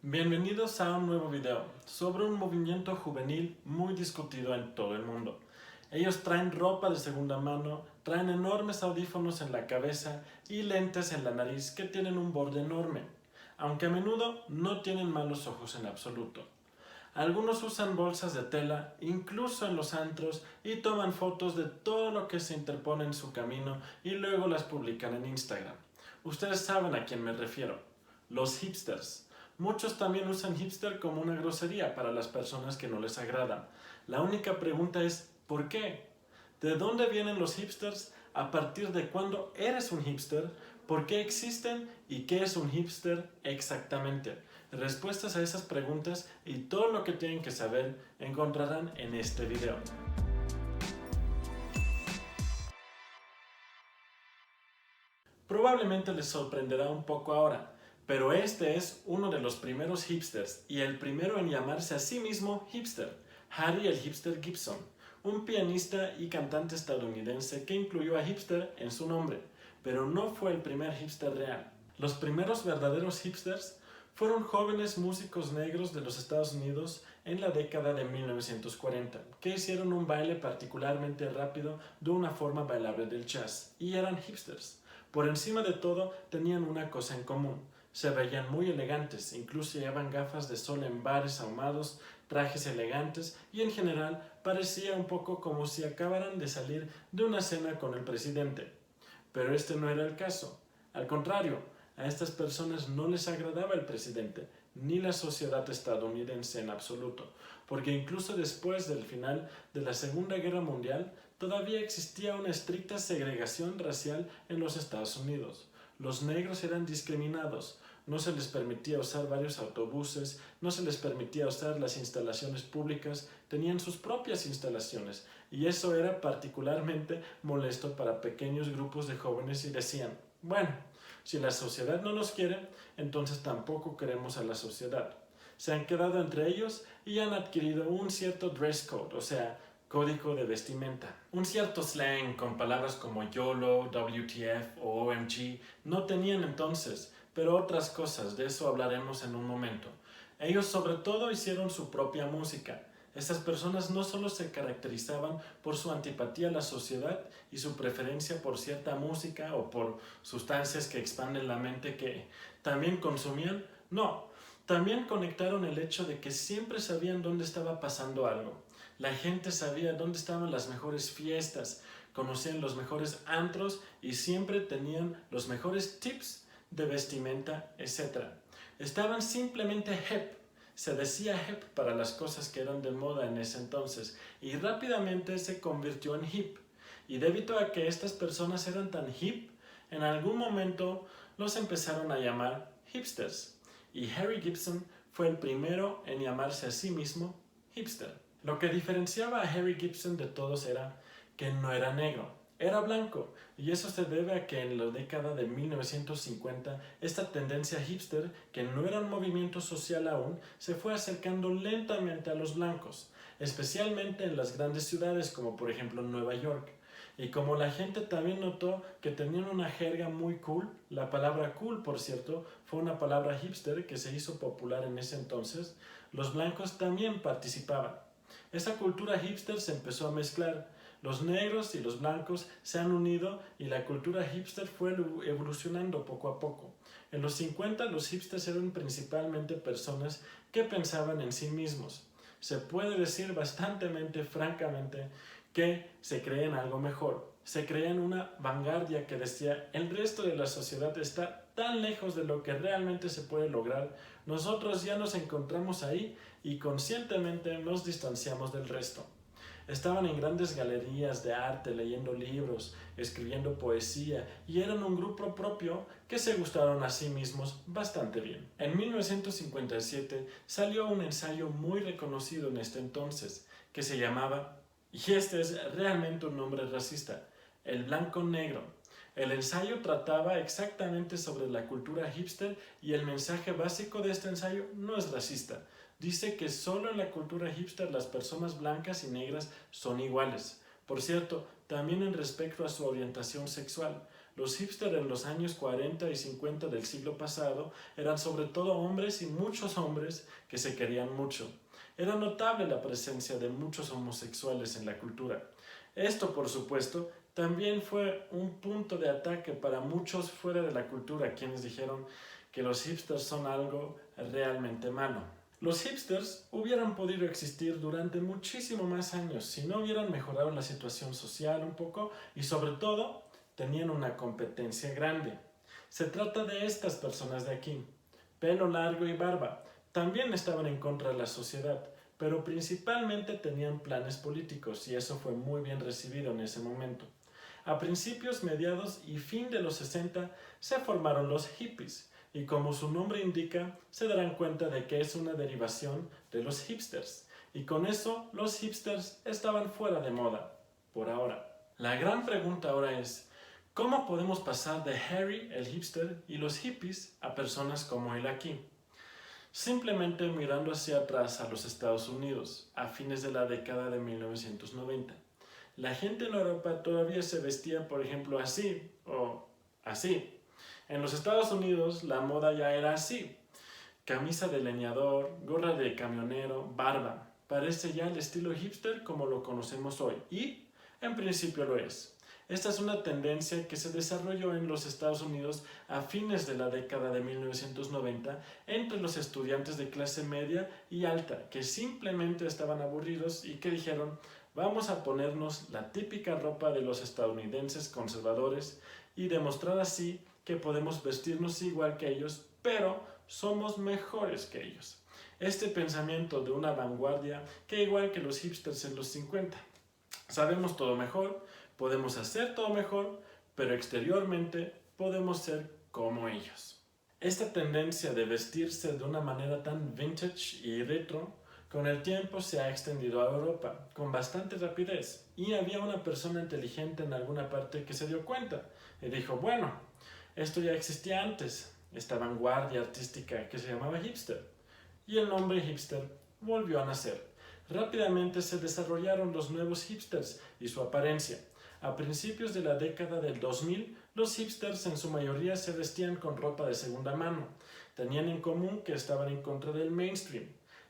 Bienvenidos a un nuevo video sobre un movimiento juvenil muy discutido en todo el mundo. Ellos traen ropa de segunda mano, traen enormes audífonos en la cabeza y lentes en la nariz que tienen un borde enorme, aunque a menudo no tienen malos ojos en absoluto. Algunos usan bolsas de tela, incluso en los antros, y toman fotos de todo lo que se interpone en su camino y luego las publican en Instagram. Ustedes saben a quién me refiero, los hipsters. Muchos también usan hipster como una grosería para las personas que no les agradan. La única pregunta es, ¿por qué? ¿De dónde vienen los hipsters? ¿A partir de cuándo eres un hipster? ¿Por qué existen? ¿Y qué es un hipster exactamente? Respuestas a esas preguntas y todo lo que tienen que saber encontrarán en este video. Probablemente les sorprenderá un poco ahora, pero este es uno de los primeros hipsters y el primero en llamarse a sí mismo hipster, Harry el Hipster Gibson, un pianista y cantante estadounidense que incluyó a hipster en su nombre, pero no fue el primer hipster real. Los primeros verdaderos hipsters fueron jóvenes músicos negros de los Estados Unidos en la década de 1940, que hicieron un baile particularmente rápido de una forma bailable del jazz, y eran hipsters. Por encima de todo, tenían una cosa en común. Se veían muy elegantes, incluso llevaban gafas de sol en bares ahumados, trajes elegantes y en general parecía un poco como si acabaran de salir de una cena con el presidente. Pero este no era el caso. Al contrario, a estas personas no les agradaba el presidente, ni la sociedad estadounidense en absoluto, porque incluso después del final de la Segunda Guerra Mundial, todavía existía una estricta segregación racial en los Estados Unidos. Los negros eran discriminados, no se les permitía usar varios autobuses, no se les permitía usar las instalaciones públicas, tenían sus propias instalaciones, y eso era particularmente molesto para pequeños grupos de jóvenes y decían, bueno, si la sociedad no nos quiere, entonces tampoco queremos a la sociedad. Se han quedado entre ellos y han adquirido un cierto dress code, o sea, código de vestimenta. Un cierto slang con palabras como YOLO, WTF o OMG no tenían entonces, pero otras cosas, de eso hablaremos en un momento. Ellos sobre todo hicieron su propia música. Estas personas no solo se caracterizaban por su antipatía a la sociedad y su preferencia por cierta música o por sustancias que expanden la mente que también consumían, no, también conectaron el hecho de que siempre sabían dónde estaba pasando algo. La gente sabía dónde estaban las mejores fiestas, conocían los mejores antros y siempre tenían los mejores tips de vestimenta, etc. Estaban simplemente hip. Se decía hip para las cosas que eran de moda en ese entonces y rápidamente se convirtió en hip. Y debido a que estas personas eran tan hip, en algún momento los empezaron a llamar hipsters. Y Harry Gibson fue el primero en llamarse a sí mismo hipster. Lo que diferenciaba a Harry Gibson de todos era que no era negro, era blanco, y eso se debe a que en la década de 1950 esta tendencia hipster, que no era un movimiento social aún, se fue acercando lentamente a los blancos, especialmente en las grandes ciudades como por ejemplo Nueva York. Y como la gente también notó que tenían una jerga muy cool, la palabra cool, por cierto, fue una palabra hipster que se hizo popular en ese entonces, los blancos también participaban. Esa cultura hipster se empezó a mezclar. Los negros y los blancos se han unido y la cultura hipster fue evolucionando poco a poco. En los 50 los hipsters eran principalmente personas que pensaban en sí mismos. Se puede decir bastante francamente que se creían algo mejor. Se creían una vanguardia que decía el resto de la sociedad está tan lejos de lo que realmente se puede lograr. Nosotros ya nos encontramos ahí y conscientemente nos distanciamos del resto. Estaban en grandes galerías de arte, leyendo libros, escribiendo poesía y eran un grupo propio que se gustaron a sí mismos bastante bien. En 1957 salió un ensayo muy reconocido en este entonces que se llamaba, y este es realmente un nombre racista, El Blanco Negro. El ensayo trataba exactamente sobre la cultura hipster y el mensaje básico de este ensayo no es racista. Dice que solo en la cultura hipster las personas blancas y negras son iguales. Por cierto, también en respecto a su orientación sexual. Los hipsters en los años 40 y 50 del siglo pasado eran sobre todo hombres y muchos hombres que se querían mucho. Era notable la presencia de muchos homosexuales en la cultura. Esto, por supuesto, también fue un punto de ataque para muchos fuera de la cultura, quienes dijeron que los hipsters son algo realmente malo. Los hipsters hubieran podido existir durante muchísimo más años si no hubieran mejorado la situación social un poco y sobre todo tenían una competencia grande. Se trata de estas personas de aquí, pelo largo y barba. También estaban en contra de la sociedad, pero principalmente tenían planes políticos y eso fue muy bien recibido en ese momento. A principios, mediados y fin de los 60 se formaron los hippies y como su nombre indica, se darán cuenta de que es una derivación de los hipsters y con eso los hipsters estaban fuera de moda, por ahora. La gran pregunta ahora es, ¿cómo podemos pasar de Harry, el hipster, y los hippies a personas como él aquí? Simplemente mirando hacia atrás a los Estados Unidos, a fines de la década de 1990. La gente en Europa todavía se vestía, por ejemplo, así o así. En los Estados Unidos la moda ya era así. Camisa de leñador, gorra de camionero, barba. Parece ya el estilo hipster como lo conocemos hoy. Y, en principio lo es. Esta es una tendencia que se desarrolló en los Estados Unidos a fines de la década de 1990 entre los estudiantes de clase media y alta que simplemente estaban aburridos y que dijeron vamos a ponernos la típica ropa de los estadounidenses conservadores y demostrar así que podemos vestirnos igual que ellos, pero somos mejores que ellos. Este pensamiento de una vanguardia que igual que los hipsters en los 50. Sabemos todo mejor, podemos hacer todo mejor, pero exteriormente podemos ser como ellos. Esta tendencia de vestirse de una manera tan vintage y retro, con el tiempo se ha extendido a Europa con bastante rapidez y había una persona inteligente en alguna parte que se dio cuenta y dijo, bueno, esto ya existía antes, esta vanguardia artística que se llamaba hipster, y el nombre hipster volvió a nacer. Rápidamente se desarrollaron los nuevos hipsters y su apariencia. A principios de la década del 2000, los hipsters en su mayoría se vestían con ropa de segunda mano. Tenían en común que estaban en contra del mainstream,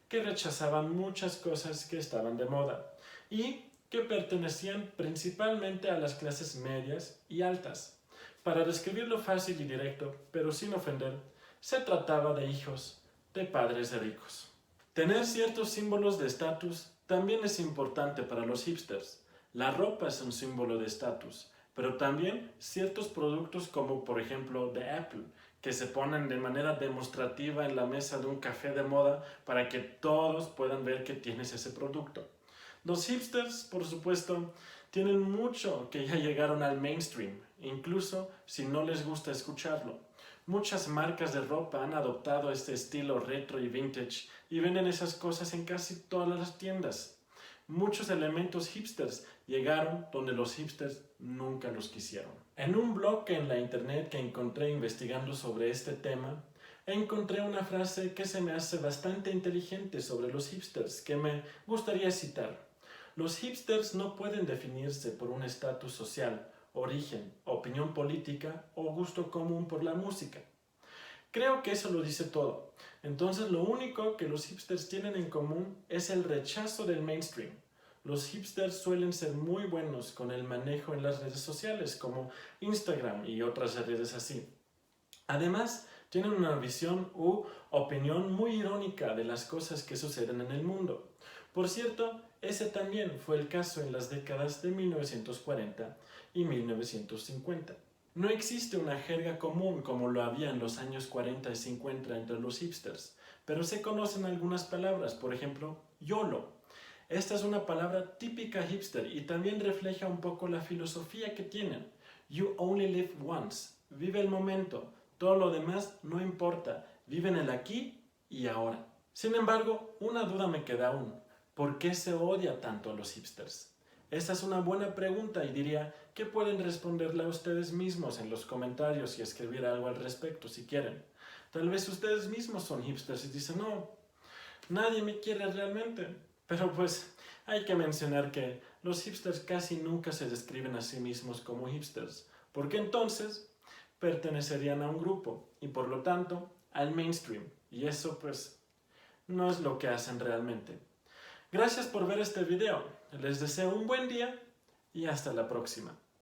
que rechazaban muchas cosas que estaban de moda y que pertenecían principalmente a las clases medias y altas. Para describirlo fácil y directo, pero sin ofender, se trataba de hijos de padres ricos. Tener ciertos símbolos de estatus también es importante para los hipsters. La ropa es un símbolo de estatus, pero también ciertos productos como por ejemplo de Apple, que se ponen de manera demostrativa en la mesa de un café de moda para que todos puedan ver que tienes ese producto. Los hipsters, por supuesto, tienen mucho que ya llegaron al mainstream, incluso si no les gusta escucharlo. Muchas marcas de ropa han adoptado este estilo retro y vintage y venden esas cosas en casi todas las tiendas. Muchos elementos hipsters llegaron donde los hipsters nunca los quisieron. En un blog en la internet que encontré investigando sobre este tema, encontré una frase que se me hace bastante inteligente sobre los hipsters, que me gustaría citar. Los hipsters no pueden definirse por un estatus social, origen, opinión política o gusto común por la música. Creo que eso lo dice todo. Entonces lo único que los hipsters tienen en común es el rechazo del mainstream. Los hipsters suelen ser muy buenos con el manejo en las redes sociales como Instagram y otras redes así. Además, tienen una visión u opinión muy irónica de las cosas que suceden en el mundo. Por cierto, ese también fue el caso en las décadas de 1940 y 1950. No existe una jerga común como lo había en los años 40 y 50 entre los hipsters, pero se conocen algunas palabras, por ejemplo, YOLO. Esta es una palabra típica hipster y también refleja un poco la filosofía que tienen. You only live once. Vive el momento. Todo lo demás no importa. Vive en el aquí y ahora. Sin embargo, una duda me queda aún. ¿Por qué se odia tanto a los hipsters? Esta es una buena pregunta y diría que pueden responderla a ustedes mismos en los comentarios y escribir algo al respecto si quieren. Tal vez ustedes mismos son hipsters y dicen, no, nadie me quiere realmente. Pero pues hay que mencionar que los hipsters casi nunca se describen a sí mismos como hipsters, porque entonces pertenecerían a un grupo y por lo tanto al mainstream, y eso pues no es lo que hacen realmente. Gracias por ver este video, les deseo un buen día y hasta la próxima.